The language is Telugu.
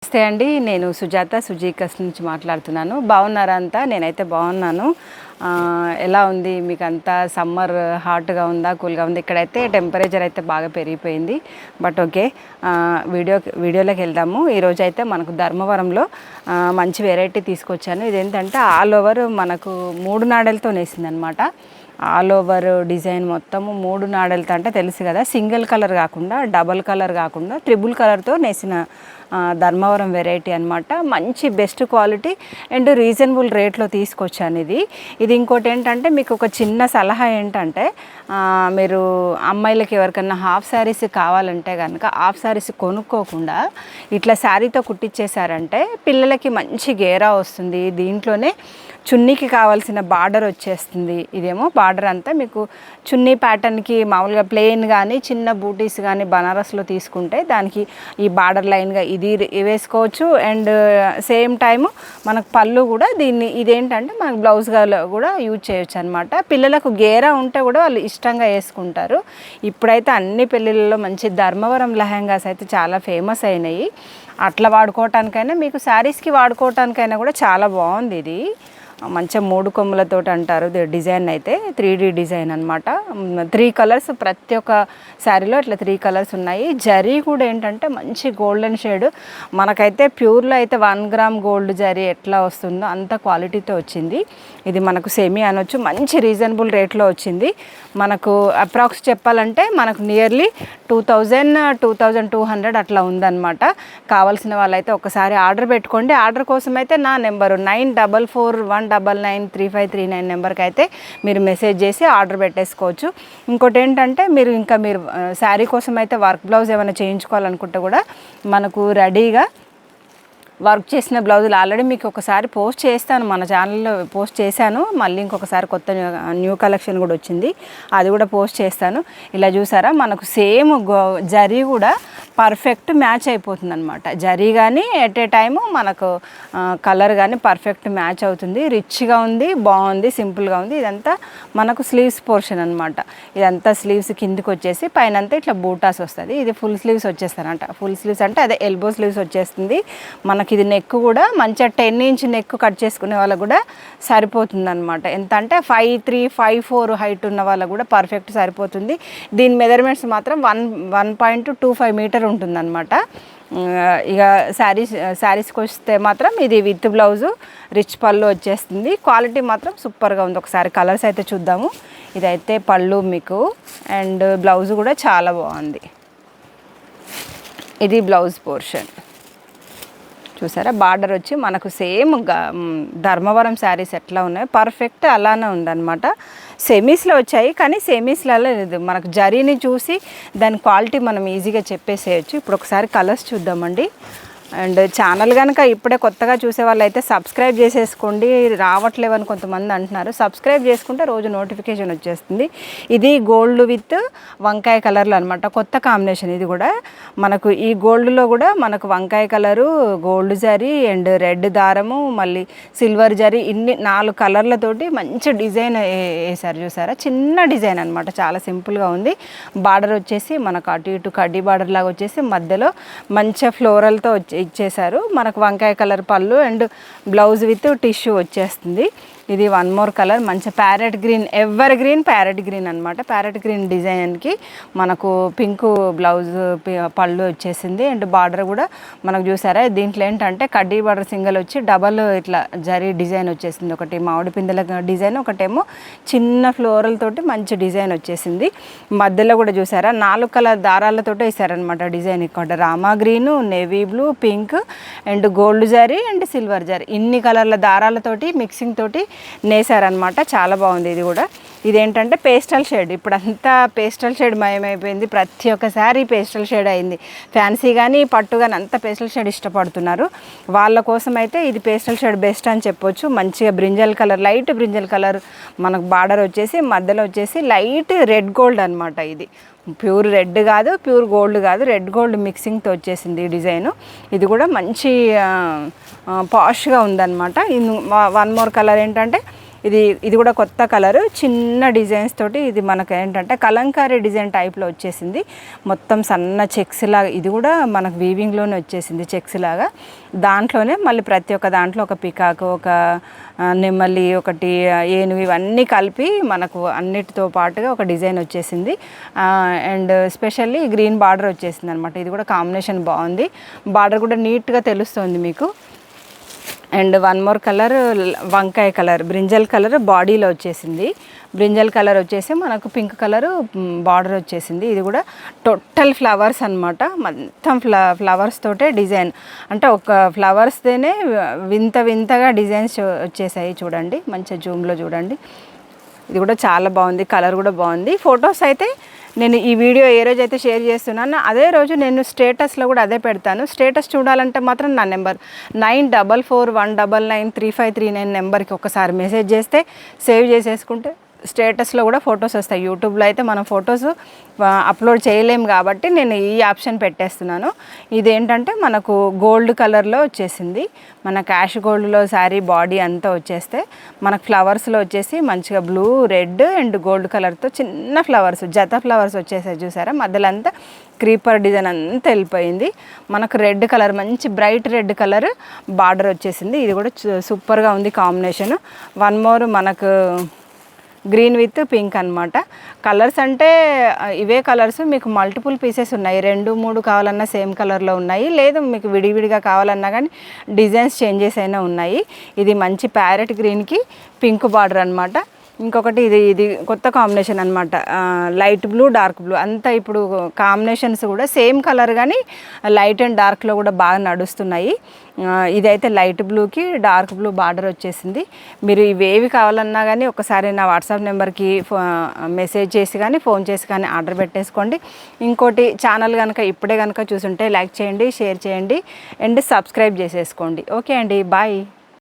నమస్తే అండి. నేను సుజాత సుజీకస్ నుంచి మాట్లాడుతున్నాను. బాగున్నారా అంతా? నేనైతే బాగున్నాను. ఎలా ఉంది మీకు అంతా? సమ్మర్ హాట్గా ఉందా, కూల్గా ఉంది? ఇక్కడైతే టెంపరేచర్ అయితే బాగా పెరిగిపోయింది. బట్ ఓకే, వీడియోలోకి వెళ్దాము. ఈరోజు అయితే మనకు ధర్మవరంలో మంచి వెరైటీ తీసుకొచ్చాను. ఇదేంటంటే ఆల్ ఓవర్ మనకు 3 నాడలతో నేసిందనమాట. ఆల్ ఓవర్ డిజైన్ మొత్తము 3 నాడలతో, అంటే తెలుసు కదా, సింగిల్ కలర్ కాకుండా, డబల్ కలర్ కాకుండా, ట్రిపుల్ కలర్తో నేసిన ధర్మవరం వెరైటీ అనమాట. మంచి బెస్ట్ క్వాలిటీ అండ్ రీజనబుల్ రేట్లో తీసుకొచ్చాను ఇది ఇంకోటి ఏంటంటే, మీకు ఒక చిన్న సలహా ఏంటంటే, మీరు అమ్మాయిలకి ఎవరికన్నా హాఫ్ శారీస్ కావాలంటే కనుక హాఫ్ శారీస్ కొనుక్కోకుండా ఇట్లా శారీతో కుట్టించేశారంటే పిల్లలకి మంచి గేరా వస్తుంది. దీంట్లోనే చున్నీకి కావాల్సిన బార్డర్ వచ్చేస్తుంది. ఇదేమో బార్డర్ అంతా మీకు చున్నీ ప్యాటర్న్కి మామూలుగా ప్లెయిన్ కానీ చిన్న బూటీస్ కానీ బనారస్లో తీసుకుంటే దానికి ఈ బార్డర్ లైన్గా ఇది వేసుకోవచ్చు. అండ్ సేమ్ టైము మనకు పళ్ళు కూడా ఇదేంటంటే మనకు బ్లౌజ్గా కూడా యూజ్ చేయొచ్చు అనమాట. పిల్లలకు గేరా ఉంటే కూడా వాళ్ళు ఇష్టంగా వేసుకుంటారు. ఇప్పుడైతే అన్ని పెళ్ళిళ్ళలో మంచి ధర్మవరం లెహంగాస్ అయితే చాలా ఫేమస్ అయినాయి. అట్లా వాడుకోవటానికైనా మీకు శారీస్కి వాడుకోవటానికైనా కూడా చాలా బాగుంది. ఇది మంచిగా 3 కొమ్ములతో అంటారు డిజైన్ అయితే. 3D డిజైన్ అనమాట. 3 కలర్స్, ప్రతి ఒక్క శారీలో ఇట్లా 3 కలర్స్ ఉన్నాయి. జరీ కూడా ఏంటంటే మంచి గోల్డెన్ షేడ్. మనకైతే ప్యూర్లో అయితే 1 గ్రామ్ గోల్డ్ జరీ ఎట్లా వస్తుందో అంత క్వాలిటీతో వచ్చింది. ఇది మనకు సెమీ అనొచ్చు. మంచి రీజనబుల్ రేట్లో వచ్చింది. మనకు అప్రాక్స్ చెప్పాలంటే మనకు నియర్లీ 2200 అట్లా ఉందన్నమాట. కావాల్సిన వాళ్ళైతే ఒకసారి ఆర్డర్ పెట్టుకోండి. ఆర్డర్ కోసం అయితే నా నెంబరు 9441993539 నెంబర్కి అయితే మీరు మెసేజ్ చేసి ఆర్డర్ పెట్టేసుకోవచ్చు. ఇంకోటి ఏంటంటే, మీరు శారీ కోసం అయితే వర్క్ బ్లౌజ్ ఏమైనా చేయించుకోవాలనుకుంటే కూడా మనకు రెడీగా వర్క్ చేసిన బ్లౌజులు ఆల్రెడీ మీకు ఒకసారి పోస్ట్ చేస్తాను, మన ఛానల్లో పోస్ట్ చేశాను. మళ్ళీ ఇంకొకసారి కొత్త న్యూ కలెక్షన్ కూడా వచ్చింది, అది కూడా పోస్ట్ చేస్తాను. ఇలా చూసారా, మనకు సేమ్ జరీ కూడా పర్ఫెక్ట్ మ్యాచ్ అయిపోతుంది అనమాట. జరీ కానీ ఎట్ ఏ టైము మనకు కలర్ కానీ పర్ఫెక్ట్ మ్యాచ్ అవుతుంది. రిచ్గా ఉంది, బాగుంది, సింపుల్గా ఉంది. ఇదంతా మనకు స్లీవ్స్ పోర్షన్ అనమాట. ఇదంతా స్లీవ్స్ కిందికి వచ్చేసి పైన అంతా ఇట్లా బూటాస్ వస్తుంది. ఇది ఫుల్ స్లీవ్స్ వచ్చేస్తారంట. ఫుల్ స్లీవ్స్ అంటే అదే ఎల్బో స్లీవ్స్ వచ్చేస్తుంది మనకి. ఇది నెక్ కూడా మంచిగా 10 ఇంచ్ నెక్ కట్ చేసుకునే వాళ్ళకు కూడా సరిపోతుంది అనమాట. ఎంత అంటే 5'3", 5'4" హైట్ ఉన్న వాళ్ళకు కూడా పర్ఫెక్ట్ సరిపోతుంది. దీని మెజర్మెంట్స్ మాత్రం 1.25 మీటర్ ఉంటుందన్నమాట. ఇక శారీస్కి వస్తే మాత్రం ఇది విత్ బ్లౌజు, రిచ్ పళ్ళు వచ్చేస్తుంది. క్వాలిటీ మాత్రం సూపర్గా ఉంది. ఒకసారి కలర్స్ అయితే చూద్దాము. ఇదైతే పళ్ళు మీకు, అండ్ బ్లౌజ్ కూడా చాలా బాగుంది. ఇది బ్లౌజ్ పోర్షన్ చూసారా. బార్డర్ వచ్చి మనకు సేమ్ ధర్మవరం శారీస్ ఎట్లా ఉన్నాయో పర్ఫెక్ట్ అలానే ఉందన్నమాట. సెమీస్లో వచ్చాయి, కానీ సెమీస్లలో లేదు. మనకు జరీని చూసి దాని క్వాలిటీ మనం ఈజీగా చెప్పేసేయచ్చు. ఇప్పుడు ఒకసారి కలర్స్ చూద్దామండి. అండ్ ఛానల్ కనుక ఇప్పుడే కొత్తగా చూసే వాళ్ళు అయితే సబ్స్క్రైబ్ చేసేసుకోండి. రావట్లేవని కొంతమంది అంటున్నారు. సబ్స్క్రైబ్ చేసుకుంటే రోజు నోటిఫికేషన్ వచ్చేస్తుంది. ఇది గోల్డ్ విత్ వంకాయ కలర్లు అనమాట. కొత్త కాంబినేషన్ ఇది కూడా. మనకు ఈ గోల్డ్లో కూడా మనకు వంకాయ colour, gold zari and red దారము, మళ్ళీ సిల్వర్ జరీ, ఇన్ని 4 కలర్లతోటి మంచి డిజైన్ వేసారు చూసారా. చిన్న డిజైన్ అనమాట, చాలా సింపుల్గా ఉంది. బార్డర్ వచ్చేసి మనకు అటు ఇటు కడ్డీ బార్డర్ లాగా వచ్చేసి మధ్యలో మంచిగా ఫ్లోరల్తో ఇచ్చేసారు. మనకు వంకాయ కలర్ పళ్ళు అండ్ బ్లౌజ్ విత్ టిష్యూ వచ్చేస్తుంది. ఇది 1 మోర్ కలర్, మంచి parrot green, ever green parrot green అనమాట. ప్యారెట్ గ్రీన్ డిజైన్కి మనకు పింక్ బ్లౌజ్ పళ్ళు వచ్చేసింది. అండ్ బార్డర్ కూడా మనకు చూసారా. దీంట్లో ఏంటంటే కడ్డీ బార్డర్ సింగిల్ వచ్చి డబల్ ఇట్లా జరీ డిజైన్ వచ్చేసింది. ఒకటి మామిడి పిందెల డిజైన్, ఒకటేమో చిన్న ఫ్లోరల్ తోటి మంచి డిజైన్ వచ్చేసింది. మధ్యలో కూడా చూసారా 4 కలర్ దారాలతోటి వేసారనమాట డిజైన్. ఇక్కడ Rama green, navy blue, pink and gold zari and silver zari, ఇన్ని కలర్ల దారాలతోటి మిక్సింగ్ తోటి నేసారనమాట. చాలా బాగుంది. ఇది కూడా ఇదేంటంటే పేస్టల్ షేడ్. ఇప్పుడు అంతా పేస్టల్ షేడ్ మయమైపోయింది. ప్రతి ఒక్కసారి పేస్టల్ షేడ్ అయింది. ఫ్యాన్సీ కానీ పట్టు కానీ అంతా పేస్టల్ షేడ్ ఇష్టపడుతున్నారు. వాళ్ళ కోసం అయితే ఇది పేస్టల్ షేడ్ బెస్ట్ అని చెప్పొచ్చు. మంచిగా brinjal colour, light brinjal colour మనకు బార్డర్ వచ్చేసి మధ్యలో వచ్చేసి లైట్ రెడ్ గోల్డ్ అనమాట. ఇది ప్యూర్ రెడ్ కాదు, ప్యూర్ గోల్డ్ కాదు, రెడ్ గోల్డ్ మిక్సింగ్తో వచ్చేసింది ఈ డిజైను. ఇది కూడా మంచి పాష్గా ఉందన్నమాట. 1 మోర్ కలర్ ఏంటంటే ఇది కూడా కొత్త కలరు, చిన్న డిజైన్స్ తోటి. ఇది మనకు ఏంటంటే కలంకారీ డిజైన్ టైప్లో వచ్చేసింది, మొత్తం సన్న చెక్స్ లాగా. ఇది కూడా మనకు వీవింగ్లోనే వచ్చేసింది చెక్స్ లాగా. దాంట్లోనే మళ్ళీ ప్రతి ఒక్క దాంట్లో ఒక పికాకు, ఒక నెమలి, ఒకటి ఏనుగు, ఇవన్నీ కలిపి మనకు అన్నిటితో పాటుగా ఒక డిజైన్ వచ్చేసింది. అండ్ స్పెషల్లీ గ్రీన్ బార్డర్ వచ్చేసింది అనమాట. ఇది కూడా కాంబినేషన్ బాగుంది, బార్డర్ కూడా నీట్గా తెలుస్తుంది మీకు. అండ్ వన్ మోర్ కలర్ వంకాయ కలర్, బ్రింజల్ కలర్ బాడీలో వచ్చేసింది. బ్రింజల్ కలర్ వచ్చేసి మనకు పింక్ కలర్ బార్డర్ వచ్చేసింది. ఇది కూడా టోటల్ ఫ్లవర్స్ అనమాట, మొత్తం ఫ్లవర్స్ తోటే డిజైన్. అంటే ఒక ఫ్లవర్స్తోనే వింత వింతగా డిజైన్స్ వచ్చేసాయి చూడండి, మంచిగా జూమ్లో చూడండి. ఇది కూడా చాలా బాగుంది, కలర్ కూడా బాగుంది. ఫొటోస్ అయితే నేను ఈ వీడియో ఏ రోజు అయితే షేర్ చేస్తున్నానో అదే రోజు నేను స్టేటస్లో కూడా అదే పెడతాను. స్టేటస్ చూడాలంటే మాత్రం నా నెంబర్ 9441993539 నెంబర్కి ఒకసారి మెసేజ్ చేస్తే సేవ్ చేసేసుకుంటే స్టేటస్లో కూడా ఫొటోస్ వస్తాయి. యూట్యూబ్లో అయితే మనం ఫొటోస్ అప్లోడ్ చేయలేము కాబట్టి నేను ఈ ఆప్షన్ పెట్టేస్తున్నాను. ఇదేంటంటే మనకు గోల్డ్ కలర్లో వచ్చేసింది, మన క్యాష్ గోల్డ్లో శారీ బాడీ అంతా వచ్చేస్తే మనకు ఫ్లవర్స్లో వచ్చేసి మంచిగా బ్లూ, రెడ్ అండ్ గోల్డ్ కలర్తో చిన్న ఫ్లవర్స్, జత ఫ్లవర్స్ వచ్చేసాయి చూసారా. మధ్యలో అంతా క్రీపర్ డిజైన్ అంతా వెళ్ళిపోయింది. మనకు రెడ్ కలర్, మంచి బ్రైట్ రెడ్ కలర్ బార్డర్ వచ్చేసింది. ఇది కూడా సూపర్గా ఉంది కాంబినేషన్. వన్ మోర్ మనకు గ్రీన్ విత్ పింక్ అనమాట. కలర్స్ అంటే ఇవే కలర్స్ మీకు మల్టిపుల్ పీసెస్ ఉన్నాయి, 2, 3 కావాలన్నా సేమ్ కలర్లో ఉన్నాయి, లేదు మీకు విడివిడిగా కావాలన్నా కానీ డిజైన్స్ చేంజెస్ అయినా ఉన్నాయి. ఇది మంచి ప్యారెట్ గ్రీన్కి పింక్ బార్డర్ అనమాట. ఇంకొకటి ఇది కొత్త కాంబినేషన్ అనమాట, లైట్ బ్లూ డార్క్ బ్లూ అంతా. ఇప్పుడు కాంబినేషన్స్ కూడా సేమ్ కలర్ కానీ లైట్ అండ్ డార్క్లో కూడా బాగా నడుస్తున్నాయి. ఇదైతే లైట్ బ్లూకి డార్క్ బ్లూ బార్డర్ వచ్చేసింది. మీరు ఇవేవి కావాలన్నా కానీ ఒకసారి నా వాట్సాప్ నెంబర్కి మెసేజ్ చేసి కానీ ఫోన్ చేసి కానీ ఆర్డర్ పెట్టేసుకోండి. ఇంకోటి, ఛానల్ కనుక ఇప్పుడే కనుక చూసుంటే లైక్ చేయండి, షేర్ చేయండి అండ్ సబ్స్క్రైబ్ చేసేసుకోండి. ఓకే అండి, బాయ్.